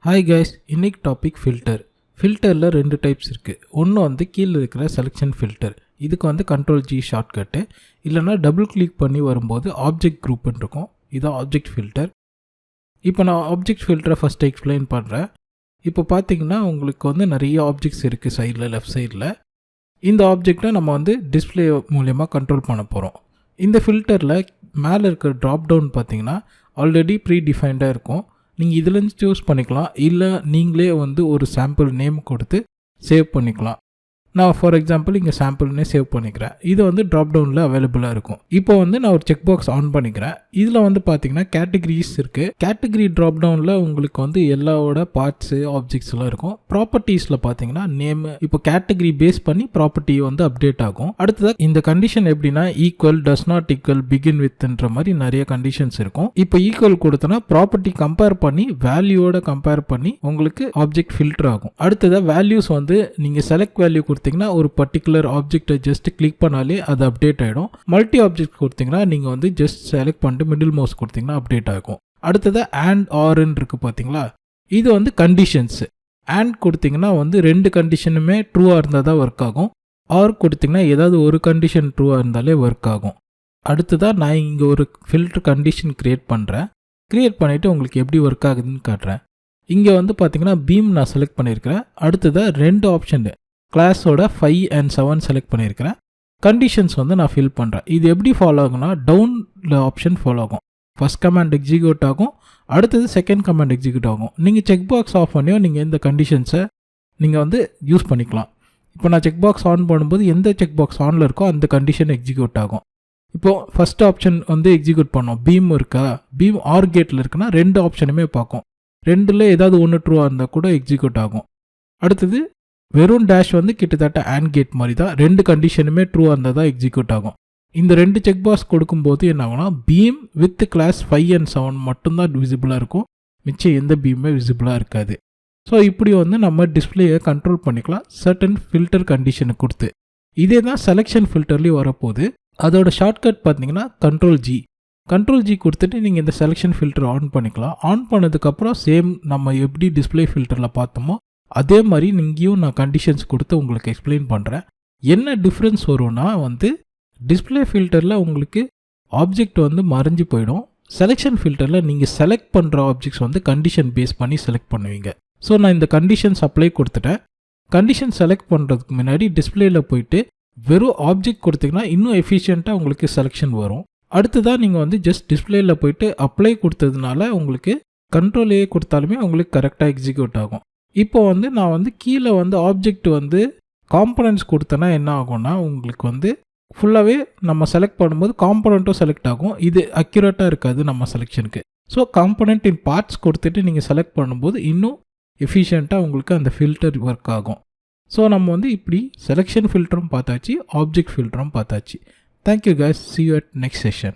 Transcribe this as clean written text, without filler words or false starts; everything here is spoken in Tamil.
ஹாய் கைஸ், இன்னைக்கு டாபிக் ஃபில்டர். ஃபில்டரில் 2 டைப்ஸ் இருக்குது. ஒன்று வந்து கீழே இருக்கிற செலெக்ஷன் ஃபில்டர். இதுக்கு வந்து Ctrl+G ஷார்ட்கட்டு, இல்லைனா டபுள் கிளிக் பண்ணி வரும்போது ஆப்ஜெக்ட் குரூப்னு இருக்கும். இதான் ஆப்ஜெக்ட் ஃபில்டர். இப்போ நான் ஆப்ஜெக்ட் ஃபில்டரை ஃபஸ்ட்டு எக்ஸ்பிளைன் பண்ணுறேன். இப்போ பார்த்தீங்கன்னா உங்களுக்கு வந்து நிறைய ஆப்ஜெக்ட்ஸ் இருக்குது சைடில், லெஃப்ட் சைடில். இந்த ஆப்ஜெக்டை நம்ம வந்து டிஸ்பிளே மூலயமா கண்ட்ரோல் பண்ண போகிறோம். இந்த ஃபில்டரில் மேலே இருக்கிற ட்ராப் டவுன் பார்த்தீங்கன்னா ஆல்ரெடி ப்ரீ டிஃபைன்டாக இருக்கும். நீங்கள் இதுலேருந்து சூஸ் பண்ணிக்கலாம், இல்லை நீங்களே வந்து ஒரு சாம்பிள் நேம் கொடுத்து சேவ் பண்ணிக்கலாம். நான் ஃபார் எக்ஸாம்பிள் இங்கே சாம்பிள்னே சேவ் பண்ணிக்கிறேன். இது வந்து ட்ராப் டவுனில் அவைலபிளாக இருக்கும். இப்போ வந்து நான் ஒரு செக் பாக்ஸ் ஆன் பண்ணிக்கிறேன். இதில் வந்து பார்த்தீங்கன்னா கேட்டகரிஸ் இருக்குது. கேட்டகரி ட்ராப் டவுனில் உங்களுக்கு வந்து எல்லாவோட பார்ட்ஸு ஆப்ஜெக்ட்ஸ்லாம் இருக்கும். ப்ராப்பர்ட்டிஸில் பார்த்தீங்கன்னா நேமு, இப்போ கேட்டகரி பேஸ் பண்ணி ப்ராப்பர்ட்டி வந்து அப்டேட் ஆகும். அடுத்ததாக இந்த கண்டிஷன் எப்படின்னா equal, does not equal, begin வித்ன்ற மாதிரி நிறைய கண்டிஷன்ஸ் இருக்கும். இப்போ ஈக்குவல் கொடுத்தனா ப்ராப்பர்ட்டி கம்பேர் பண்ணி வேல்யூவோட கம்பேர் பண்ணி உங்களுக்கு ஆப்ஜெக்ட் ஃபில்டர் ஆகும். அடுத்ததாக வேல்யூஸ் வந்து நீங்கள் செலக்ட் வேல்யூ கொடுத்தீங்கன்னா ஒரு பர்டிகுலர் ஆப்ஜெக்டை ஜஸ்ட் கிளிக் பண்ணாலே அது அப்டேட் ஆகிடும். மல்டி ஆப்ஜெக்ட் கொடுத்தீங்கன்னா நீங்கள் வந்து ஜஸ்ட் செலக்ட் பண்ணிட்டு மிடில் மவுஸ் கொடுத்தீங்கன்னா அப்டேட் ஆகும். அடுத்தது அண்ட் ஆர்ன்னு இருக்குது பார்த்தீங்களா, இது வந்து கண்டிஷன்ஸு. அண்ட் கொடுத்தீங்கன்னா வந்து 2 கண்டிஷனுமே ட்ரூவாக இருந்தால் தான் ஒர்க் ஆகும். ஆர் கொடுத்தீங்கன்னா ஏதாவது ஒரு கண்டிஷன் ட்ரூவாக இருந்தாலே ஒர்க் ஆகும். அடுத்ததாக நான் இங்கே ஒரு ஃபில்டர் கண்டிஷன் க்ரியேட் பண்ணுறேன். க்ரியேட் பண்ணிவிட்டு உங்களுக்கு எப்படி ஒர்க் ஆகுதுன்னு காட்டுறேன். இங்கே வந்து பார்த்தீங்கன்னா பீம் நான் செலக்ட் பண்ணியிருக்கிறேன். அடுத்ததாக 2 ஆப்ஷன் கிளாஸோட 5 and 7 செலக்ட் பண்ணியிருக்கிறேன். கண்டிஷன்ஸ் வந்து நான் ஃபில் பண்ணுறேன். இது எப்படி ஃபாலோ ஆகும்னா டவுனில் ஆப்ஷன் ஃபாலோ ஆகும். ஃபஸ்ட் கமாண்ட் எக்ஸிக்யூட் ஆகும், அடுத்தது செகண்ட் கமாண்ட் எக்ஸிக்யூட் ஆகும். நீங்கள் செக் பாக்ஸ் ஆஃப் பண்ணியோ நீங்கள் இந்த கண்டிஷன்ஸை நீங்கள் வந்து யூஸ் பண்ணிக்கலாம். இப்போ நான் செக் பாக்ஸ் ஆன் பண்ணும்போது எந்த செக் பாக்ஸ் ஆனில் இருக்கோ அந்த கண்டிஷன் எக்ஸிக்யூட் ஆகும். இப்போது ஃபஸ்ட் ஆப்ஷன் வந்து எக்ஸிக்யூட் பண்ணோம். பீம் இருக்கா, பீம் ஆர் கேட்டில் இருக்குன்னா 2 ஆப்ஷனுமே பார்க்கும். 2ல் ஏதாவது ஒன்று ட்ரூவாக இருந்தால் கூட எக்ஸிக்யூட் ஆகும். அடுத்தது வெறும் டேஷ் வந்து கிட்டத்தட்ட ஆண்ட் கேட் மாதிரி தான். 2 கண்டிஷனுமே ட்ரூவாக இருந்தால் தான் எக்ஸிக்யூட் ஆகும். இந்த 2 செக் பாக்ஸ் கொடுக்கும்போது என்ன ஆகும்னா பீம் வித் கிளாஸ் 5 and 7 மட்டும்தான் விசிபிளாக இருக்கும், மிச்சம் எந்த பீமே விசிபிளாக இருக்காது. ஸோ இப்படி வந்து நம்ம டிஸ்பிளேயை கண்ட்ரோல் பண்ணிக்கலாம் சர்டன் ஃபில்டர் கண்டிஷனை கொடுத்து. இதே தான் செலெக்ஷன் ஃபில்டர்லேயும் வரப்போகுது. அதோட ஷார்ட்கட் பார்த்தீங்கன்னா Ctrl+G கொடுத்துட்டு நீங்கள் இந்த செலெக்ஷன் ஃபில்டர் ஆன் பண்ணிக்கலாம். ஆன் பண்ணதுக்கப்புறம் சேம் நம்ம எப்படி டிஸ்பிளே ஃபில்டரில் பார்த்தோமோ அதே மாதிரி இங்கேயும் நான் கண்டிஷன்ஸ் கொடுத்து உங்களுக்கு எக்ஸ்பிளைன் பண்ணுறேன். என்ன டிஃப்ரென்ஸ் வரும்னா வந்து டிஸ்பிளே ஃபில்டரில் உங்களுக்கு ஆப்ஜெக்ட் வந்து மறைஞ்சு போயிடும். செலெக்ஷன் ஃபில்டரில் நீங்கள் செலக்ட் பண்ணுற ஆப்ஜெக்ட்ஸ் வந்து கண்டிஷன் பேஸ் பண்ணி செலக்ட் பண்ணுவீங்க. ஸோ நான் இந்த கண்டிஷன்ஸ் அப்ளை கொடுத்துட்டேன். கண்டிஷன் செலக்ட் பண்ணுறதுக்கு முன்னாடி டிஸ்பிளேயில் போயிட்டு வெறும் ஆப்ஜெக்ட் கொடுத்தீங்கன்னா இன்னும் எஃபிஷியண்ட்டாக உங்களுக்கு செலெக்ஷன் வரும். அடுத்ததாக நீங்கள் வந்து ஜஸ்ட் டிஸ்பிளேயில் போயிட்டு அப்ளை கொடுத்ததுனால உங்களுக்கு கண்ட்ரோலே கொடுத்தாலுமே உங்களுக்கு கரெக்டாக எக்ஸிக்யூட் ஆகும். இப்போ வந்து நான் வந்து கீழே வந்து ஆப்ஜெக்ட் வந்து காம்பனன்ட்ஸ் கொடுத்தேன்னா என்ன ஆகும்னா உங்களுக்கு வந்து ஃபுல்லாகவே நம்ம செலக்ட் பண்ணும்போது காம்பனண்ட்டும் செலக்ட் ஆகும். இது அக்யூரேட்டாக இருக்காது நம்ம செலெக்ஷனுக்கு. ஸோ காம்பனண்ட் இன் பார்ட்ஸ் கொடுத்துட்டு நீங்கள் செலக்ட் பண்ணும்போது இன்னும் எஃபிஷியண்ட்டாக உங்களுக்கு அந்த ஃபில்டர் ஒர்க் ஆகும். ஸோ நம்ம வந்து இப்படி செலெக்ஷன் ஃபில்டரும் பார்த்தாச்சு, ஆப்ஜெக்ட் ஃபில்டரும் பார்த்தாச்சு. Thank you guys, see you at next session.